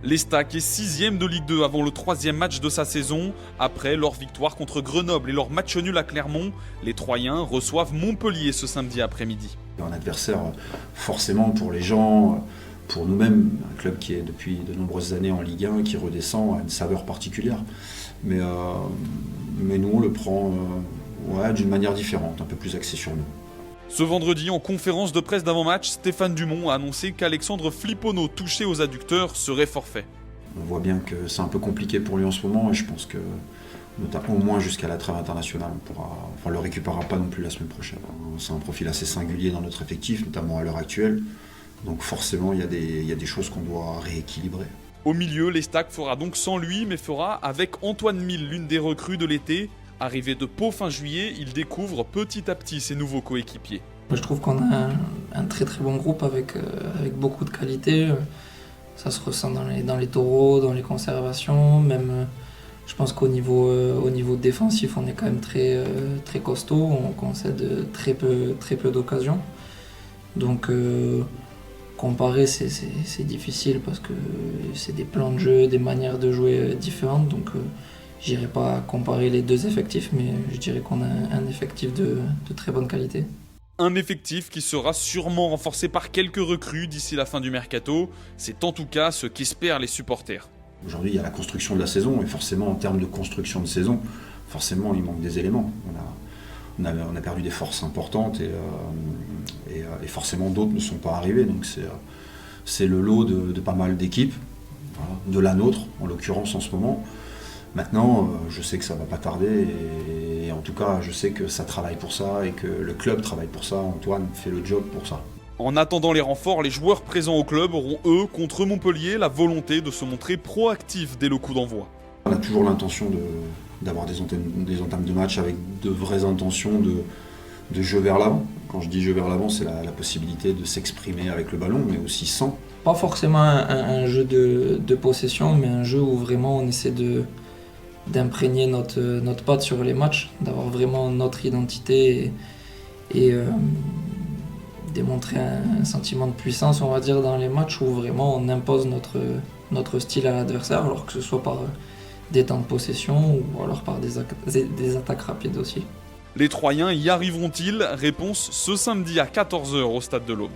L'Estac est 6e de Ligue 2 avant le 3e match de sa saison. Après leur victoire contre Grenoble et leur match nul à Clermont, les Troyens reçoivent Montpellier ce samedi après-midi. Un adversaire, forcément pour les gens, pour nous-mêmes, un club qui est depuis de nombreuses années en Ligue 1, qui redescend, a une saveur particulière. Mais nous, on le prend d'une manière différente, un peu plus axée sur nous. Ce vendredi, en conférence de presse d'avant-match, Stéphane Dumont a annoncé qu'Alexandre Flippono, touché aux adducteurs, serait forfait. On voit bien que c'est un peu compliqué pour lui en ce moment et je pense que au moins jusqu'à la trêve internationale, on ne le récupérera pas non plus la semaine prochaine. C'est un profil assez singulier dans notre effectif, notamment à l'heure actuelle. Donc forcément, il y a des choses qu'on doit rééquilibrer. Au milieu, l'Estac fera donc sans lui, mais fera avec Antoine Mille, l'une des recrues de l'été. Arrivé de Pau fin juillet, il découvre petit à petit ses nouveaux coéquipiers. Je trouve qu'on a un très très bon groupe avec beaucoup de qualité. Ça se ressent dans les taureaux, dans les conservations, même je pense qu'au niveau défensif, on est quand même très, très costaud, on concède très peu d'occasions. Donc comparer, c'est difficile parce que c'est des plans de jeu, des manières de jouer différentes. Donc j'irai pas comparer les deux effectifs, mais je dirais qu'on a un effectif de très bonne qualité. Un effectif qui sera sûrement renforcé par quelques recrues d'ici la fin du mercato. C'est en tout cas ce qu'espèrent les supporters. Aujourd'hui, il y a la construction de la saison, et forcément, en termes de construction de saison, forcément, il manque des éléments. On a perdu des forces importantes, et forcément, d'autres ne sont pas arrivés. Donc c'est le lot de pas mal d'équipes, voilà, de la nôtre, en l'occurrence en ce moment. Maintenant, je sais que ça ne va pas tarder, et en tout cas, je sais que ça travaille pour ça, et que le club travaille pour ça. Antoine fait le job pour ça. En attendant les renforts, les joueurs présents au club auront, eux, contre Montpellier, la volonté de se montrer proactifs dès le coup d'envoi. On a toujours l'intention d'avoir des entames de match avec de vraies intentions de jeu vers l'avant. Quand je dis jeu vers l'avant, c'est la possibilité de s'exprimer avec le ballon, mais aussi sans. Pas forcément un jeu de possession, mais un jeu où vraiment on essaie d'imprégner notre patte sur les matchs, d'avoir vraiment notre identité et démontrer un sentiment de puissance, on va dire, dans les matchs où vraiment on impose notre style à l'adversaire, alors que ce soit par des temps de possession ou alors par des attaques rapides aussi. Les Troyens y arriveront-ils? Réponse ce samedi à 14h au stade de l'Aube.